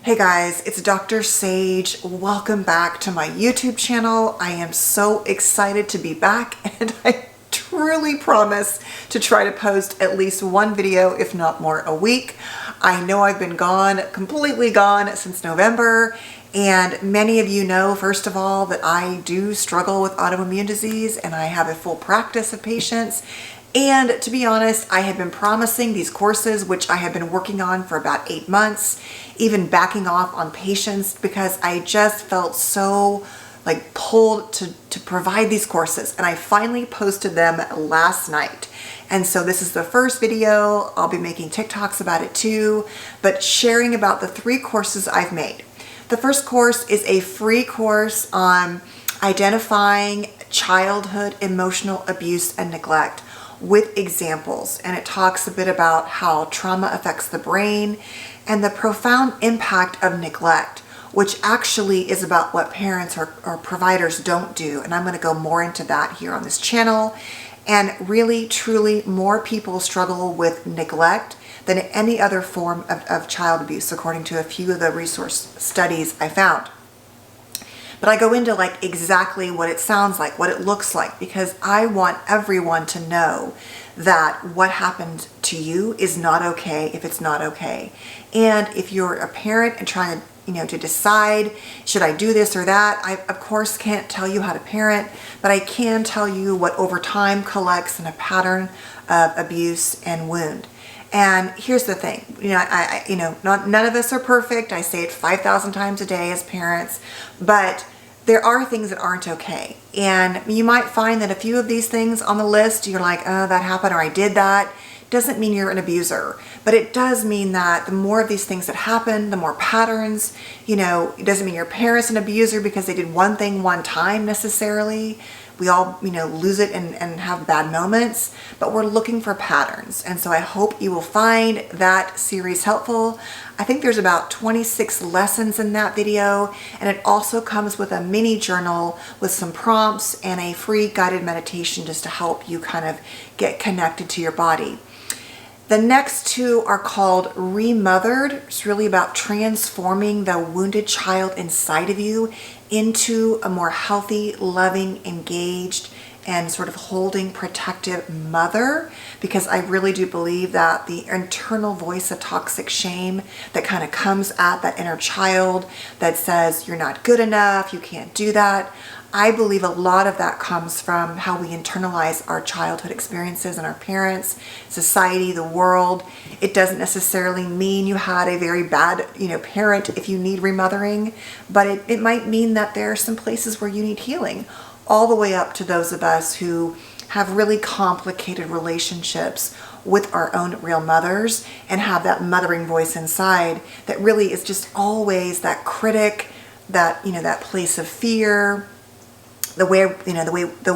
Hey guys, it's Dr. Sage. Welcome back to my YouTube channel. I am so excited to be back, and I truly promise to try to post at least one video, if not more, a week. I know I've been gone, completely gone since November, and many of you know, first of all, that I do struggle with autoimmune disease and I have a full practice of patients. And to be honest, I had been promising these courses, which I have been working on for about 8 months, even backing off on patients because I just felt so like pulled to provide these courses. And I finally posted them last night. And so this is the first video. I'll be making TikToks about it too, but sharing about the 3 courses I've made. The first course is a free course on identifying childhood emotional abuse and neglect with examples, and it talks a bit about how trauma affects the brain and the profound impact of neglect, which actually is about what parents or providers don't do. And I'm going to go more into that here on this channel. And really, truly, more people struggle with neglect than any other form of child abuse, according to a few of the resource studies I found. But I go into like exactly what it sounds like, what it looks like, because I want everyone to know that what happened to you is not okay if it's not okay. And if you're a parent and trying to, to decide, should I do this or that? I, of course, can't tell you how to parent, but I can tell you what over time collects in a pattern of abuse and wound. And here's the thing, none of us are perfect. I say it 5,000 times a day as parents, but there are things that aren't okay. And you might find that a few of these things on the list, you're like, oh, that happened, or I did that. Doesn't mean you're an abuser, but it does mean that the more of these things that happen, the more patterns, it doesn't mean your parent's an abuser because they did one thing one time necessarily. We all, lose it and have bad moments, but we're looking for patterns. And so I hope you will find that series helpful. I think there's about 26 lessons in that video, and it also comes with a mini journal with some prompts and a free guided meditation just to help you kind of get connected to your body. The next 2 are called Remothered. It's really about transforming the wounded child inside of you into a more healthy, loving, engaged, and sort of holding, protective mother, because I really do believe that the internal voice of toxic shame that kind of comes at that inner child that says, you're not good enough, you can't do that. I believe a lot of that comes from how we internalize our childhood experiences and our parents, society, the world. It doesn't necessarily mean you had a very bad, parent if you need remothering, but it might mean that there are some places where you need healing, all the way up to those of us who have really complicated relationships with our own real mothers and have that mothering voice inside that really is just always that critic, that, that place of fear, the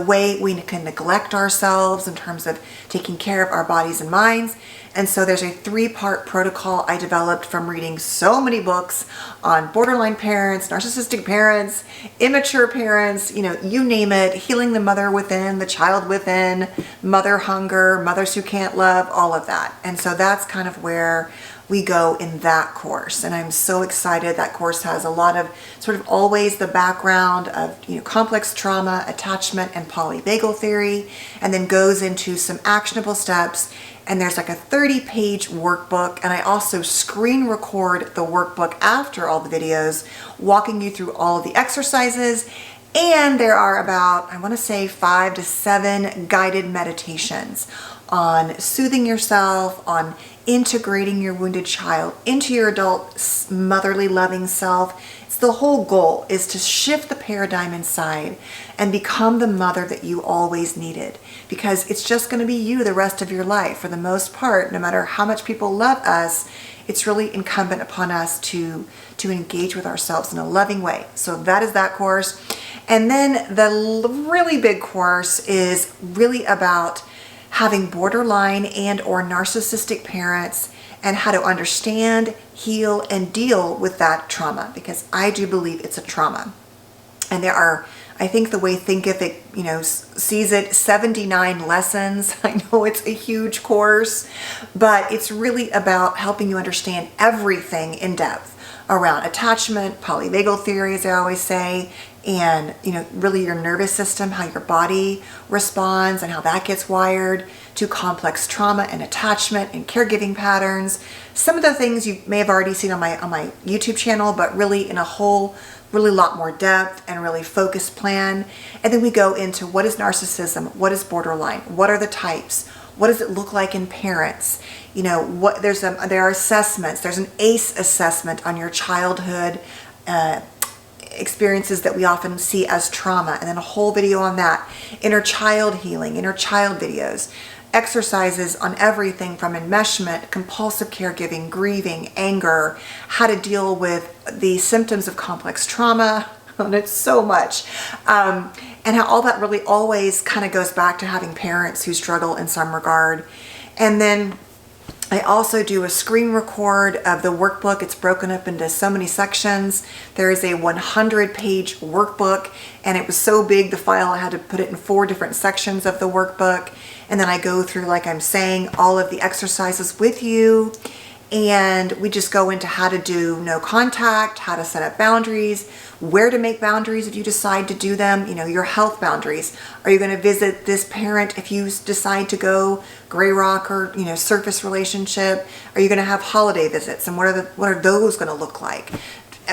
way we can neglect ourselves in terms of taking care of our bodies and minds. And so there's a 3-part protocol I developed from reading so many books on borderline parents, narcissistic parents, immature parents, you name it, healing the mother within, the child within, mother hunger, mothers who can't love, all of that. And so that's kind of where we go in that course. And I'm so excited. That course has a lot of sort of always the background of, complex trauma, attachment, and polyvagal theory, and then goes into some actionable steps. And there's like a 30-page workbook. And I also screen record the workbook after all the videos, walking you through all of the exercises. And there are about, I want to say 5 to 7 guided meditations on soothing yourself, on integrating your wounded child into your adult motherly loving self. It's the whole goal is to shift the paradigm inside and become the mother that you always needed, because it's just going to be you the rest of your life for the most part. No matter how much people love us, it's really incumbent upon us to engage with ourselves in a loving way. So that is that course. And then the really big course is really about having borderline and or narcissistic parents and how to understand, heal, and deal with that trauma, because I do believe it's a trauma. And there are, I think the way Thinkific, sees it, 79 lessons. I know it's a huge course, but it's really about helping you understand everything in depth around attachment, polyvagal theory, as I always say, and really your nervous system, how your body responds and how that gets wired, to complex trauma and attachment and caregiving patterns. Some of the things you may have already seen on my YouTube channel, but really in a whole really lot more depth and really focused plan. And then we go into what is narcissism, what is borderline, what are the types, what does it look like in parents? There are assessments. There's an ACE assessment on your childhood experiences that we often see as trauma, and then a whole video on that. Inner child healing, inner child videos, exercises on everything from enmeshment, compulsive caregiving, grieving, anger, how to deal with the symptoms of complex trauma, and it's so much. And how all that really always kind of goes back to having parents who struggle in some regard. And then I also do a screen record of the workbook. It's broken up into so many sections. There is a 100-page workbook, and it was so big, the file, I had to put it in 4 different sections of the workbook. And then I go through, like I'm saying, all of the exercises with you. And we just go into how to do no contact, how to set up boundaries, where to make boundaries if you decide to do them, your health boundaries. Are you going to visit this parent if you decide to go gray rock or, surface relationship? Are you going to have holiday visits? And what are those going to look like?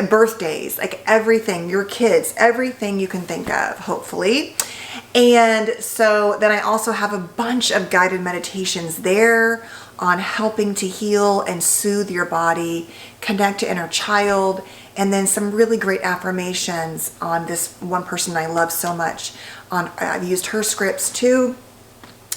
Birthdays, like everything, your kids, everything you can think of, hopefully. And so then I also have a bunch of guided meditations there on helping to heal and soothe your body, connect to inner child, and then some really great affirmations on this one person I love so much. I've used her scripts too,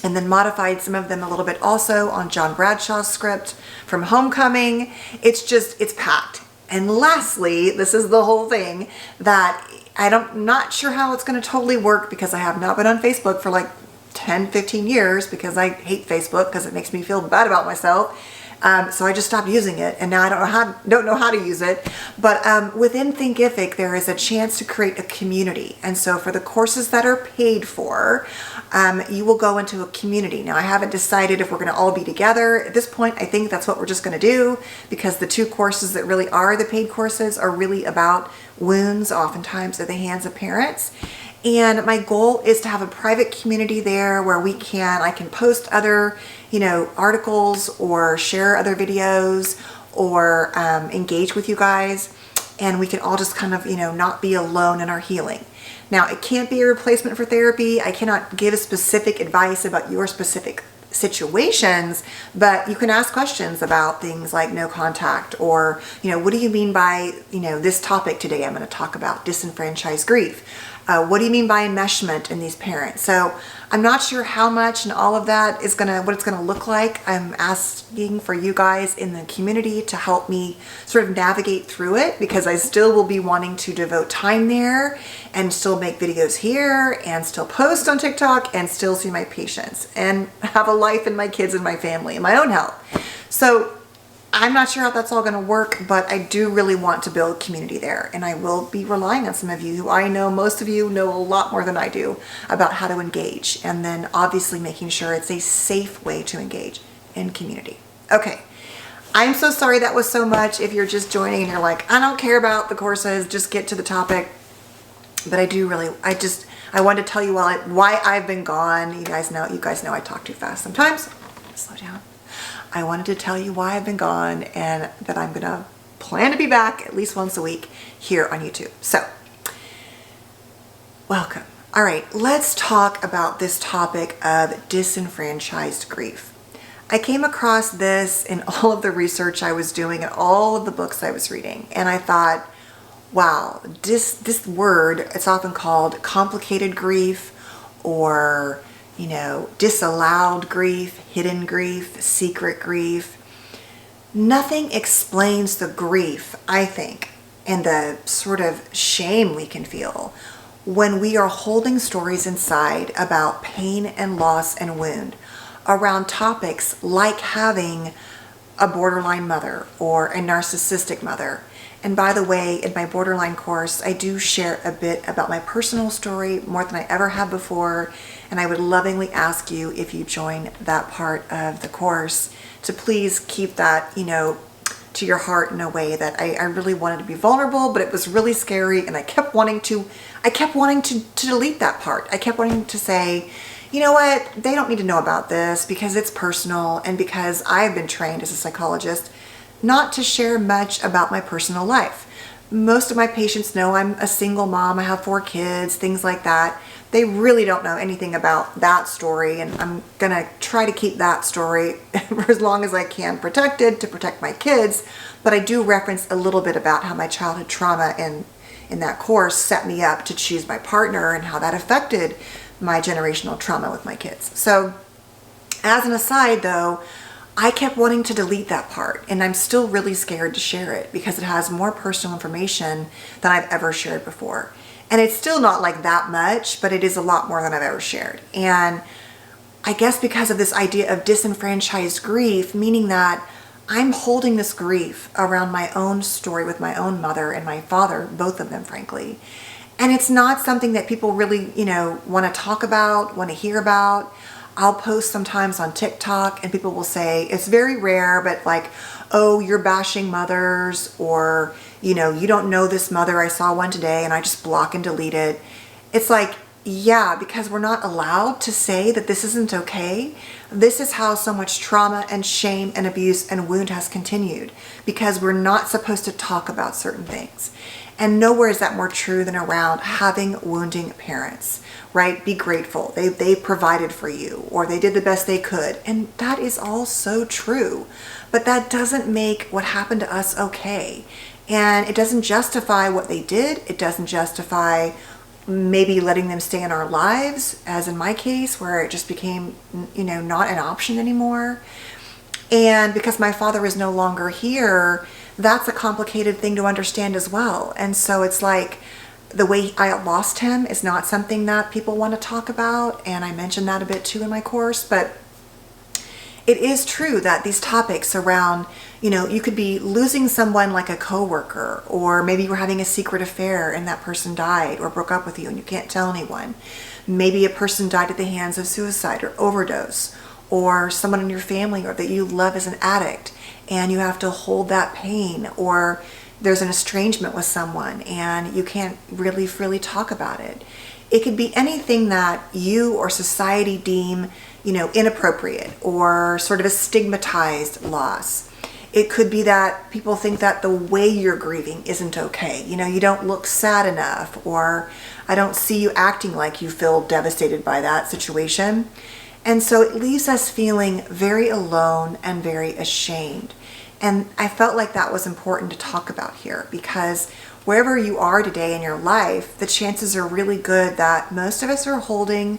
and then modified some of them a little bit also on John Bradshaw's script from Homecoming. It's packed. And lastly, this is the whole thing that I'm not sure how it's going to totally work, because I have not been on Facebook for like 10, 15 years because I hate Facebook because it makes me feel bad about myself. So I just stopped using it, and now I don't know how to use it. But within Thinkific, there is a chance to create a community. And so for the courses that are paid for, you will go into a community. Now, I haven't decided if we're going to all be together. At this point, I think that's what we're just going to do, because the 2 courses that really are the paid courses are really about wounds, oftentimes at the hands of parents. And my goal is to have a private community there where I can post other, articles or share other videos or engage with you guys. And we can all just kind of, not be alone in our healing. Now, it can't be a replacement for therapy. I cannot give specific advice about your specific situations, but you can ask questions about things like no contact, or, what do you mean by, this topic today? I'm going to talk about disenfranchised grief. What do you mean by enmeshment in these parents? So I'm not sure how much and all of that is what it's going to look like. I'm asking for you guys in the community to help me sort of navigate through it, because I still will be wanting to devote time there and still make videos here and still post on TikTok and still see my patients and have a life and my kids and my family and my own health. So I'm not sure how that's all going to work, but I do really want to build community there. And I will be relying on some of you who I know, most of you know a lot more than I do about how to engage. And then obviously making sure it's a safe way to engage in community. Okay. I'm so sorry that was so much. If you're just joining and you're like, I don't care about the courses, just get to the topic. But I wanted to tell you why I've been gone. You guys know I talk too fast sometimes. Slow down. I wanted to tell you why I've been gone, and that I'm gonna plan to be back at least once a week here on YouTube. So, welcome. All right, let's talk about this topic of disenfranchised grief. I came across this in all of the research I was doing and all of the books I was reading, and I thought, wow, this word, it's often called complicated grief, or disallowed grief, hidden grief, secret grief. Nothing explains the grief, I think, and the sort of shame we can feel when we are holding stories inside about pain and loss and wound around topics like having a borderline mother or a narcissistic mother. And by the way, in my borderline course, I do share a bit about my personal story, more than I ever have before. And I would lovingly ask you, if you join that part of the course, to please keep that, to your heart in a way that I really wanted to be vulnerable, but it was really scary, and I kept wanting to delete that part. I kept wanting to say, you know what, they don't need to know about this because it's personal, and because I've been trained as a psychologist not to share much about my personal life. Most of my patients know I'm a single mom, I have 4 kids, things like that. They really don't know anything about that story, and I'm gonna try to keep that story for as long as I can protected to protect my kids. But I do reference a little bit about how my childhood trauma in that course set me up to choose my partner, and how that affected my generational trauma with my kids. So as an aside though, I kept wanting to delete that part, and I'm still really scared to share it because it has more personal information than I've ever shared before. And it's still not like that much, but it is a lot more than I've ever shared. And I guess because of this idea of disenfranchised grief, meaning that I'm holding this grief around my own story with my own mother and my father, both of them, frankly. And it's not something that people really, want to talk about, want to hear about. I'll post sometimes on TikTok and people will say, it's very rare, but like, oh, you're bashing mothers, or, you don't know this mother. I saw one today and I just block and delete it. It's like, yeah, because we're not allowed to say that this isn't okay. This is how so much trauma and shame and abuse and wound has continued, because we're not supposed to talk about certain things. And nowhere is that more true than around having wounding parents, right? Be grateful. They provided for you, or they did the best they could. And that is all so true. But that doesn't make what happened to us okay. And it doesn't justify what they did. It doesn't justify maybe letting them stay in our lives, as in my case, where it just became, not an option anymore. And because my father is no longer here, that's a complicated thing to understand as well. And so it's like, the way I lost him is not something that people want to talk about. And I mentioned that a bit too in my course, but it is true that these topics around, you could be losing someone like a coworker, or maybe you were having a secret affair and that person died or broke up with you and you can't tell anyone. Maybe a person died at the hands of suicide or overdose, or someone in your family or that you love is an addict and you have to hold that pain, or there's an estrangement with someone and you can't really freely talk about it. It could be anything that you or society deem, inappropriate, or sort of a stigmatized loss. It could be that people think that the way you're grieving isn't okay. You don't look sad enough, or I don't see you acting like you feel devastated by that situation. And so it leaves us feeling very alone and very ashamed. And I felt like that was important to talk about here, because wherever you are today in your life, the chances are really good that most of us are holding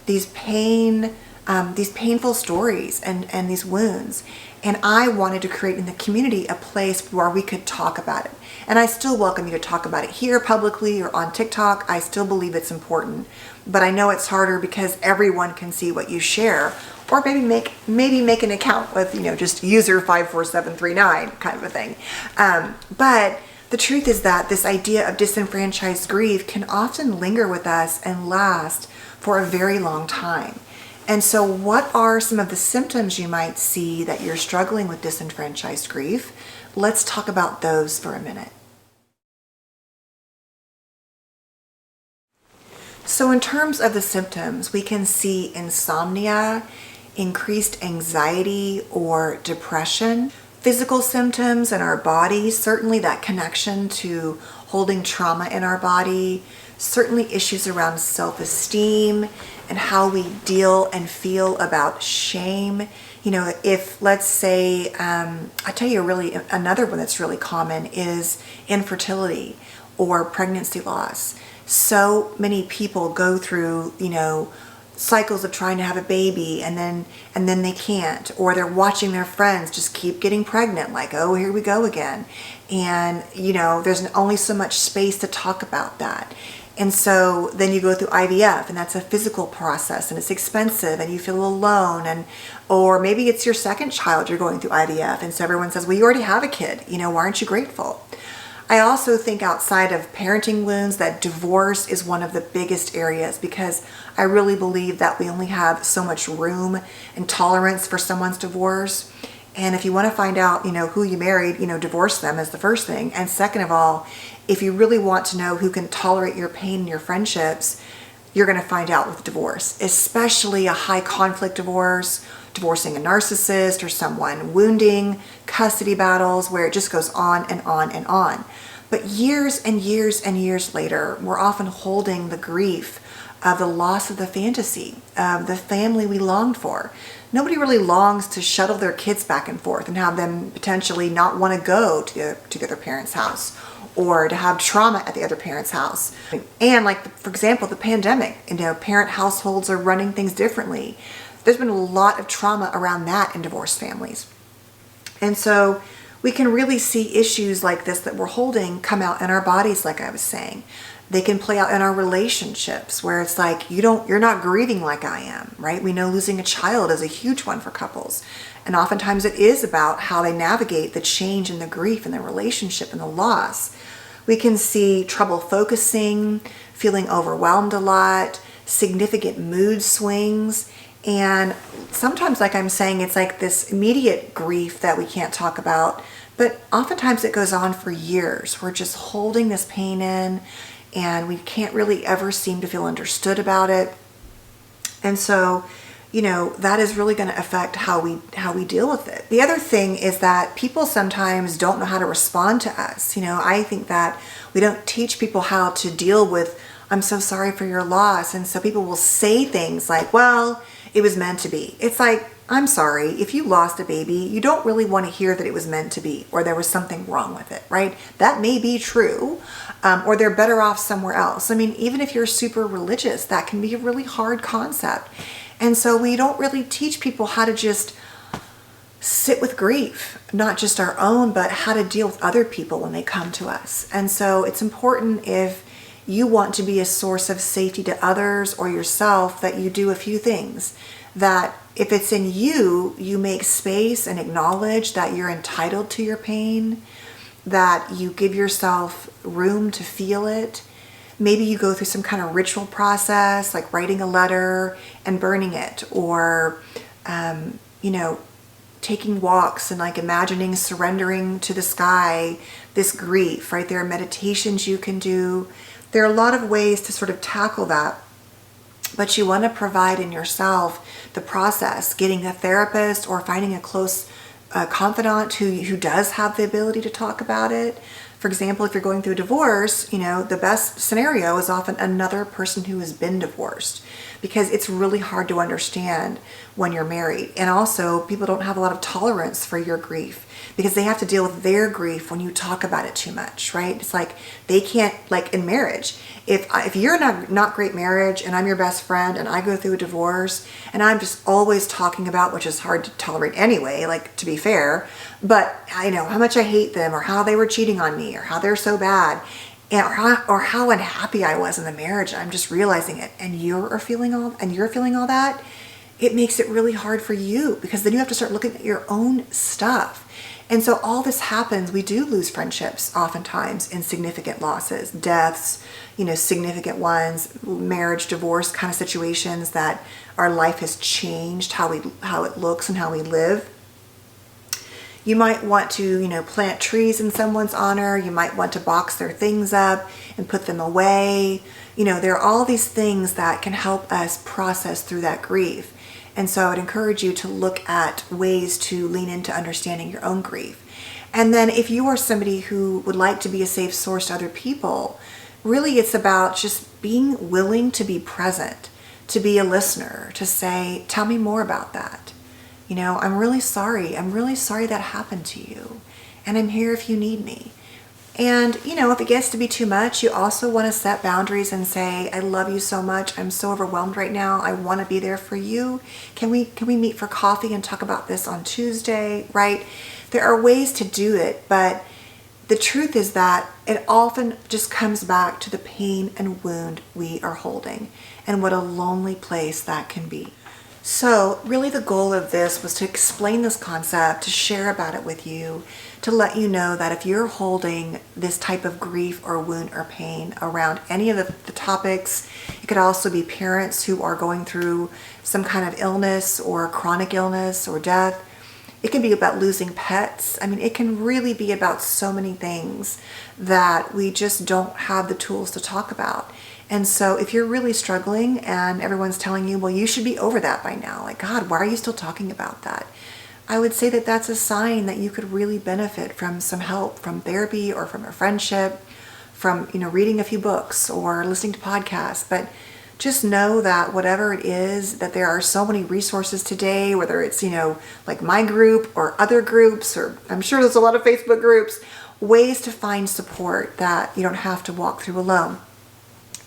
these painful stories and these wounds. And I wanted to create in the community a place where we could talk about it. And I still welcome you to talk about it here publicly or on TikTok. I still believe it's important, but I know it's harder because everyone can see what you share. Or maybe make an account with, just user 54739 kind of a thing. But the truth is that this idea of disenfranchised grief can often linger with us and last for a very long time. And so what are some of the symptoms you might see that you're struggling with disenfranchised grief? Let's talk about those for a minute. So in terms of the symptoms, we can see insomnia, increased anxiety or depression, physical symptoms in our body, certainly that connection to holding trauma in our body, certainly issues around self-esteem and how we deal and feel about shame. If let's say, I'll tell you another one that's really common is infertility or pregnancy loss. So many people go through, cycles of trying to have a baby and then they can't, or they're watching their friends just keep getting pregnant, like, oh, here we go again. And there's only so much space to talk about that. And so then you go through IVF, and that's a physical process and it's expensive and you feel alone, or maybe it's your second child you're going through IVF, and so everyone says, well, you already have a kid, why aren't you grateful? I also think outside of parenting wounds that divorce is one of the biggest areas, because I really believe that we only have so much room and tolerance for someone's divorce. And if you want to find out, who you married, divorce them is the first thing. And second of all, if you really want to know who can tolerate your pain in your friendships, you're going to find out with divorce, especially a high conflict divorce, divorcing a narcissist or someone, wounding, custody battles, where it just goes on and on and on. But years and years and years later, we're often holding the grief of the loss of the fantasy, of the family we longed for. Nobody really longs to shuttle their kids back and forth and have them potentially not want to go to the other parent's house, or to have trauma at the other parent's house. And for example, the pandemic, parent households are running things differently. There's been a lot of trauma around that in divorced families. And so we can really see issues like this that we're holding come out in our bodies, like I was saying. They can play out in our relationships, where it's like, you're not grieving like I am, right? We know losing a child is a huge one for couples. And oftentimes it is about how they navigate the change and the grief and the relationship and the loss. We can see trouble focusing, feeling overwhelmed a lot, significant mood swings. And sometimes, like I'm saying, it's like this immediate grief that we can't talk about, but oftentimes it goes on for years. We're just holding this pain in, and we can't really ever seem to feel understood about it. And so, that is really going to affect how we deal with it. The other thing is that people sometimes don't know how to respond to us. I think that we don't teach people how to deal with, I'm so sorry for your loss. And so people will say things like, well, it was meant to be. It's like, I'm sorry, if you lost a baby, you don't really want to hear that it was meant to be, or there was something wrong with it, right? That may be true, or they're better off somewhere else. I mean, even if you're super religious, that can be a really hard concept. And so we don't really teach people how to just sit with grief, not just our own, but how to deal with other people when they come to us. And so it's important, if you want to be a source of safety to others or yourself, that you do a few things. That if it's in you, you make space and acknowledge that you're entitled to your pain, that you give yourself room to feel it. Maybe you go through some kind of ritual process, like writing a letter and burning it, or, taking walks and imagining surrendering to the sky this grief, right? There are meditations you can do. There are a lot of ways to sort of tackle that, but you want to provide in yourself the process, getting a therapist or finding a close confidant who does have the ability to talk about it. For example, if you're going through a divorce, the best scenario is often another person who has been divorced, because it's really hard to understand when you're married. And also, people don't have a lot of tolerance for your grief, because they have to deal with their grief when you talk about it too much, right? It's like they can't, like in marriage, if you're not great marriage and I'm your best friend and I go through a divorce and I'm just always talking about, which is hard to tolerate anyway, to be fair, but I know how much I hate them, or how they were cheating on me, or how they're so bad, or how unhappy I was in the marriage. I'm just realizing it, and you're feeling all that. It makes it really hard for you, because then you have to start looking at your own stuff. And so all this happens. We do lose friendships oftentimes in significant losses, deaths, significant ones, marriage, divorce kind of situations, that our life has changed how it looks and how we live. You might want to, plant trees in someone's honor. You might want to box their things up and put them away. There are all these things that can help us process through that grief. And so I would encourage you to look at ways to lean into understanding your own grief. And then if you are somebody who would like to be a safe source to other people, really it's about just being willing to be present, to be a listener, to say, tell me more about that. I'm really sorry. I'm really sorry that happened to you. And I'm here if you need me. And, if it gets to be too much, you also want to set boundaries and say, I love you so much. I'm so overwhelmed right now. I want to be there for you. Can we meet for coffee and talk about this on Tuesday, right? There are ways to do it, but the truth is that it often just comes back to the pain and wound we are holding, and what a lonely place that can be. So really the goal of this was to explain this concept, to share about it with you, to let you know that if you're holding this type of grief or wound or pain around any of the topics, it could also be parents who are going through some kind of illness or chronic illness or death. It can be about losing pets. I mean, it can really be about so many things that we just don't have the tools to talk about. And so if you're really struggling and everyone's telling you, well, you should be over that by now. Like, God, why are you still talking about that? I would say that that's a sign that you could really benefit from some help from therapy or from a friendship, from, reading a few books or listening to podcasts. But just know that whatever it is, that there are so many resources today, whether it's, like my group or other groups, or I'm sure there's a lot of Facebook groups, ways to find support that you don't have to walk through alone.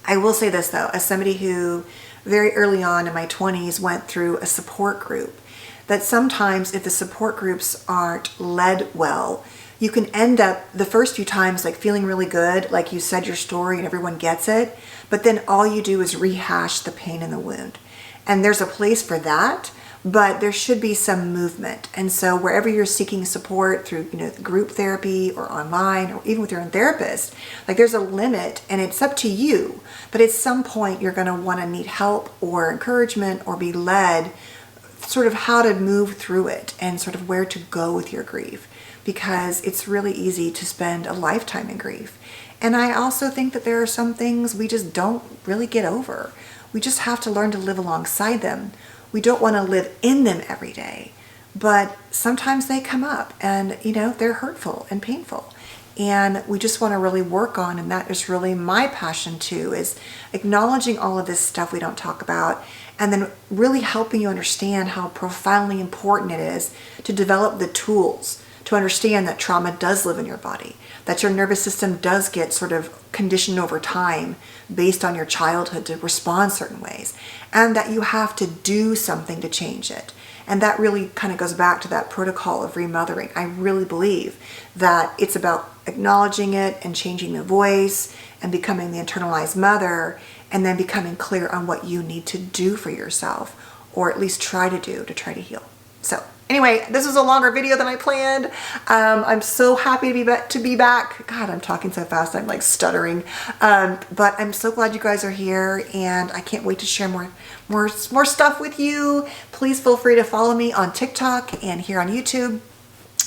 I will say this though, as somebody who very early on in my 20s went through a support group, that sometimes if the support groups aren't led well, you can end up the first few times like feeling really good, like you said your story and everyone gets it, but then all you do is rehash the pain in the wound. And there's a place for that, but there should be some movement. And so wherever you're seeking support through, group therapy or online or even with your own therapist, like there's a limit and it's up to you. But at some point you're going to want to need help or encouragement or be led sort of how to move through it and sort of where to go with your grief, because it's really easy to spend a lifetime in grief. And I also think that there are some things we just don't really get over. We just have to learn to live alongside them. We don't want to live in them every day, but sometimes they come up and, they're hurtful and painful. And we just want to really work on, and that is really my passion too, is acknowledging all of this stuff we don't talk about, and then really helping you understand how profoundly important it is to develop the tools to understand that trauma does live in your body, that your nervous system does get sort of conditioned over time based on your childhood to respond certain ways, and that you have to do something to change it. And that really kind of goes back to that protocol of remothering. I really believe that it's about acknowledging it and changing the voice and becoming the internalized mother, and then becoming clear on what you need to do for yourself, or at least try to do to try to heal. So anyway, this was a longer video than I planned. I'm so happy to be back. God, I'm talking so fast, I'm like stuttering. But I'm so glad you guys are here, and I can't wait to share more stuff with you. Please feel free to follow me on TikTok and here on YouTube.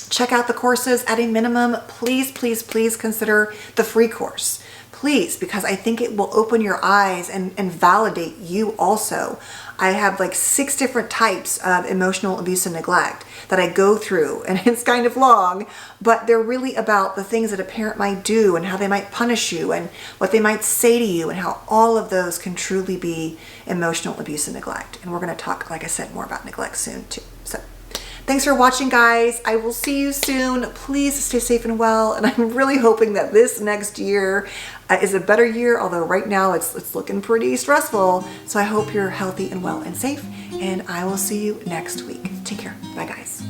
Check out the courses at a minimum. Please, please, please consider the free course. Please, because I think it will open your eyes and validate you also. I have like 6 different types of emotional abuse and neglect that I go through, and it's kind of long, but they're really about the things that a parent might do and how they might punish you and what they might say to you, and how all of those can truly be emotional abuse and neglect. And we're going to talk, like I said, more about neglect soon too. So thanks for watching, guys. I will see you soon. Please stay safe and well. And I'm really hoping that this next year is a better year, although right now it's looking pretty stressful. So I hope you're healthy and well and safe. And I will see you next week. Take care. Bye, guys.